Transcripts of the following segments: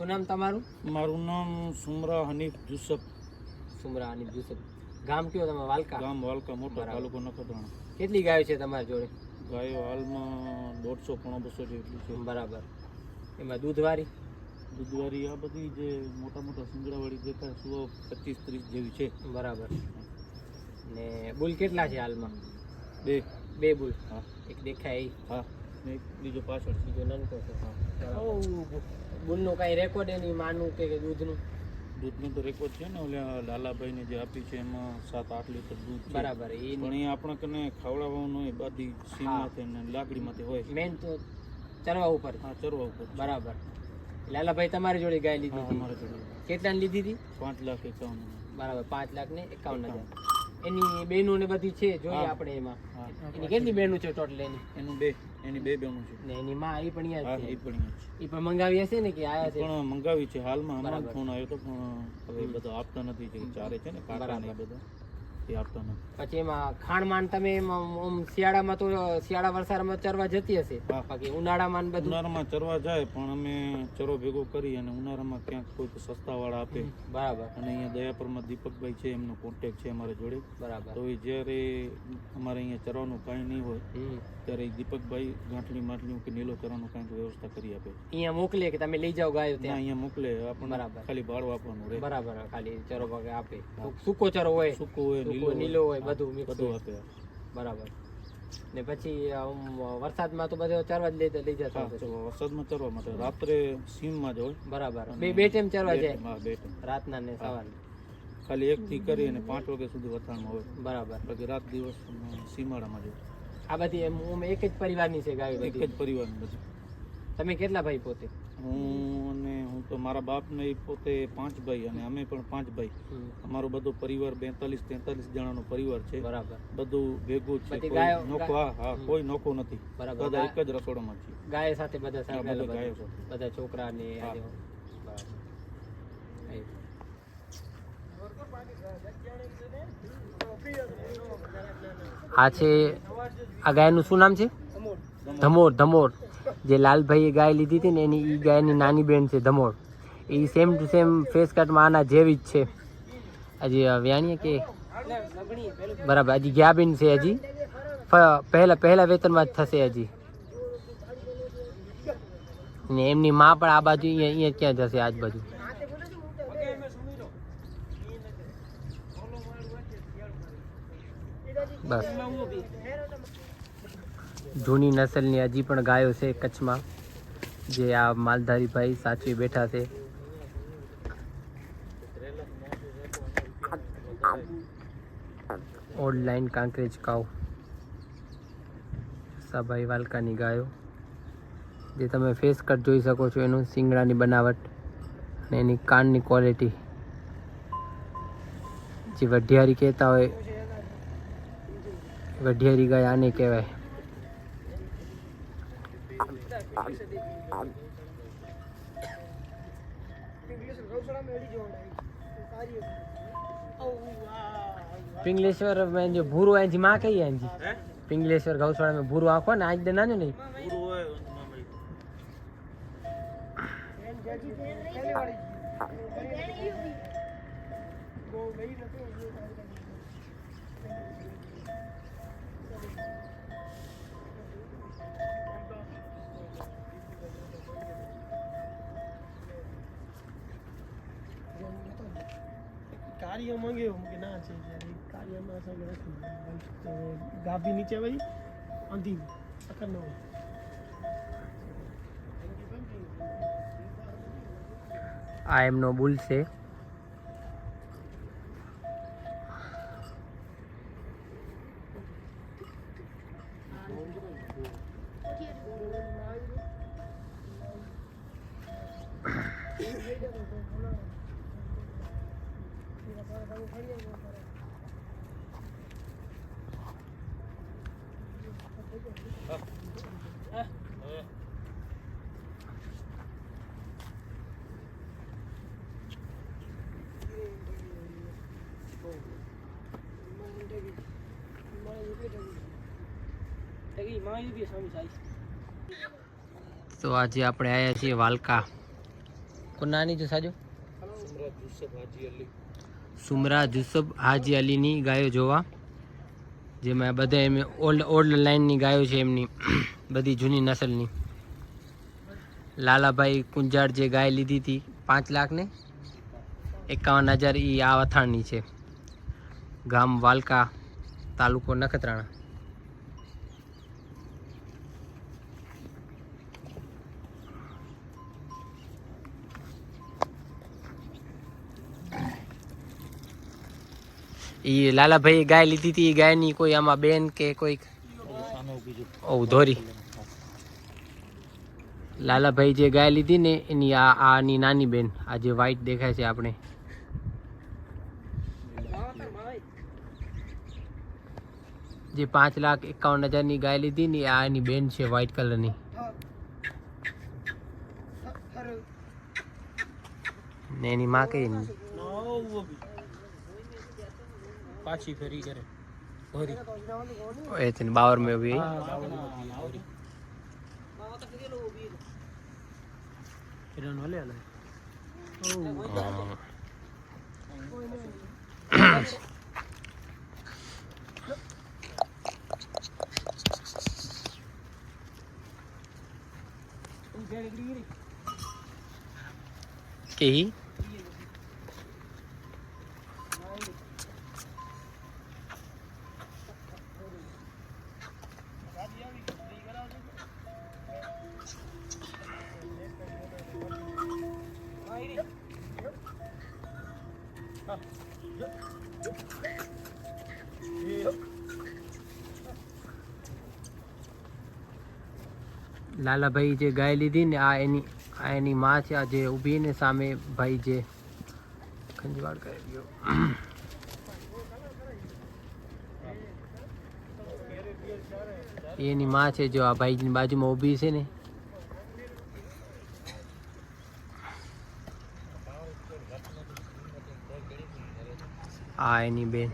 શું નામ તમારું? મારું નામ સુમરા હનીફ જુસફ. સુમરા હનીફ જુસફ. ગામ કયો તમારું? વાલકા. ગામ વાલકા, મોટો તાલુકો નખત્રાણા. કેટલી ગાયો છે તમારી જોડે? ગાયો હાલમાં 150-200 જેટલી છે. બરાબર. એમાં દૂધવાળી? દૂધવાળી આ બધી જે મોટા મોટા સિંગડાવાળી દેખાય 25-30 જેવી છે. બરાબર. ને બુલ કેટલા છે હાલમાં? બે બુલ. હા. એક દેખાય. હા. ને એક બીજો પાછળ, બીજો નાનકો છે. હા. બુલનું કાંઈ રેકોર્ડ એની માનું કે દૂધનું? દૂધનું તો રેકોર્ડ છે ને, ઓલા લાલાભાઈને જે આપી છે એમાં 7-8 લીટર દૂધ છે. બરાબર. પણ એ આપણે કને ખવડાવવાનું હોય બધી સીમમાંથી ને લાકડીમાંથી હોય. મેન તો ચરવા ઉપર. હા, ચરવા ઉપર. બરાબર. લાલાભાઈ તમારી જોડે ગાય લીધી હતી? અમારે જોડે. કેટલાની લીધી હતી? 5,51,000. બરાબર. 5,51,000. એની બેનું ને બધી છે જોઈએ આપણે એમાં. એની કેટલી બેનું છે ટોટલ? એની બે બેનું છે. ને એની માં એ પણ અહીંયા છે? એ પણ મંગાવી હશે ને કે આયા છે? પણ મંગાવી છે હાલમાં. હમણાં ફોન આવ્યો તો, પણ હવે બધા આપતા નથી. જે ચારે છે ને કાકા ને બધા એ આપતા નથી. પછી એમાં ખાણ માન તમે શિયાળામાં તો શિયાળા વરસાદમાં ચરવા જતી હશે? બાકી ઉનાળામાં બધું? ઉનાળામાં ચરવા જાય, પણ અમે ચરો ભેગો કરી અને ઉનાળામાં ક્યાંક કોઈ સસ્તા વાળા આપે. બરાબર. અને અહીંયા દયાપરમાં દીપકભાઈ છે, એમનો કોન્ટેક્ટ છે અમારા જોડે. બરાબર. તો એ જ્યારે અમારે અહીંયા ચરવાનું કાંઈ નહીં હોય ત્યારે દીપકભાઈ ગાંઠલી માટલી કે નીલો ચરવાનું કાંઈક વ્યવસ્થા કરી આપે. અહીંયા મોકલે કે તમે લઈ જાઓ ગાયો ત્યાં? અહીંયા મોકલે આપણને. ખાલી ભાડું આપવાનું રહે. બરાબર. ખાલી ચરો ભાગે આપે. સૂકો ચરો હોય? સૂકો હોય, નીલો હોય, બધું આપે. બરાબર. ને પછી વરસાદમાં તો બધે ચરવા જ લઈ જતા? વરસાદમાં ચરવા માટે રાત્રે સીમમાં જ હોય. બરાબર. બે ટાઈમ ચરવા જાય? હા, 2 ટાઈમ, રાતના ને સવારના. ખાલી 1 થી કરી અને 5 વાગ્યા સુધી વથાણમાં હોય. બરાબર. બાકી રાત દિવસ સીમાડામાં જ હોય. આ બધી એક જ પરિવારની છે ગાયો? એક જ પરિવારની બધી. તમે કેટલા ભાઈ પોતે? હું તો મારા બાપ ને પોતે 5 ભાઈ અને અમે પણ 5 ભાઈ. અમારો બધો પરિવાર 42-43 જણાનો પરિવાર છે. બરાબર. બધું ભેગું છે. કોઈ નોખો નથી. બરાબર. બધા એક જ રસોડામાં છે. ગાય સાથે બધા છોકરા ને? આ છે, આ ગાયનું શું નામ છે? ધમોર. જે લાલભાઈએ ગાય લીધી હતી ને એની ઈ ગાયની નાની બેન છે ધમોર. એ સેમ ટુ સેમ ફેસ કટમાં આના જેવી જ છે. હજી વ્યાણીએ કે? બરાબર. હજી ગ્યાબીન છે. હજી પહેલા વેતનમાં જ થશે હજી. ને એમની માં પણ આ બાજુ અહીંયા ક્યાં જશે? આજ બાજુ. બસ. જૂની નસલની હજી પણ ગાયો છે કચ્છમાં, જે આ માલધારી ભાઈ સાચવી બેઠા છે. ઓલ્ડ લાઈન કાંકરેજ કાઉ, સાભાઈ વાલકાની ગાયો, જે તમે ફેસ કટ જોઈ શકો છો. એનું સિંગડાની બનાવટ અને એની કાનની ક્વોલિટી, જે વઢિયારી કહેતા હોય, વઢિયારી ગાય આને કહેવાય. पिंगलेश्वर में जो भूरो है जी माँ कही है जी? पिंगलेश्वर गौशाला में भूरो आँखो ना आज देना जो नहीं? કાર્ય માંગે કે ના છે કાર્યમાં સંગ રાખી ગાભી નીચે વળી અંધી અકર ન હોય. આ એમનો બુલ છે. તો આજે આપણે આવ્યા છીએ વાલકા કોણ નાની જો સાજો સુમરા જુસબ હાજી અલીની ગાયો જોવા, જેમાં બધા એમ ઓલ્ડ લાઇનની ગાયો છે એમની, બધી જૂની નસલની. લાલાભાઈ કુંજાર જે ગાય લીધી હતી 5,51,000 એ આ અથાણની છે. ગામ વાલકા, તાલુકો નખત્રાણા. એ લાલાભાઈ ગાય લીધી હતી, એ ગાયની કોઈ આમાં બેન કે કોઈ ધોરી. લાલાભાઈ જે ગાય લીધી ને એની આની નાની બેન, આ જે વ્હાઈટ દેખાય છે આપણે, જે 5,51,000 ગાય લીધી ને આ એની બેન છે વ્હાઈટ કલરની. ને એની માં કઈ પાછી ફેરી કરે એ છે બાવર में भी के ही લાલાભાઈ જે ગાય લીધી ને આ એની માં છે. આ જે ઊભી ને સામે ભાઈ જે ખંજવાળ કરી ગયો, એની માં છે. જો આ ભાઈની બાજુમાં ઊભી છે ને, આ એની બેન.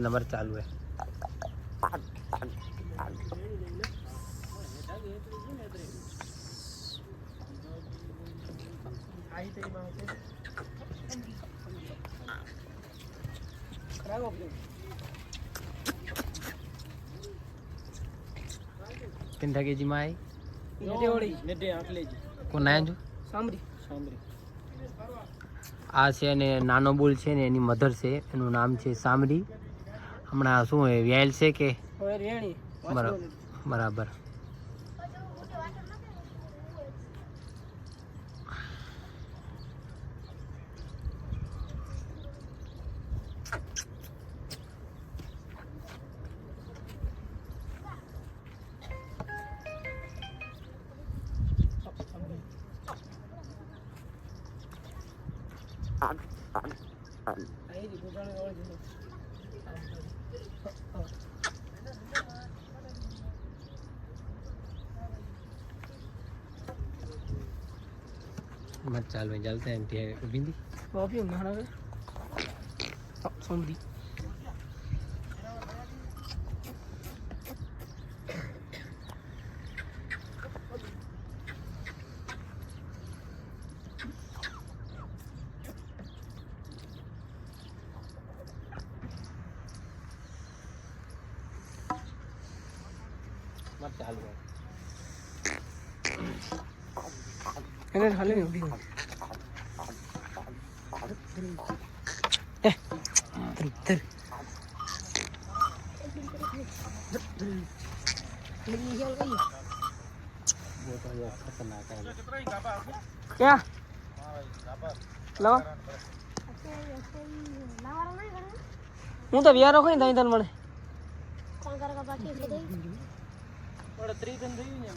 नंबर चालू है. कितना के जी माई नेटे आटले जी કોણ આયા છો? સાંભળી આ છે ને નાનો બુલ છે ને એની મધર છે, એનું નામ છે સામરી. હમણાં શું હોય વ્યાલ છે કે બરાબર. मत चाल में चलते हैं बिंदी समझी ચાલુ હોય. એને હાલે ને ઉડી वो तो ये खतरनाक है. ક્યાં લાવા હું તો વિયારો ખોઈ તઈ તન મને પણ 3 થઈ ને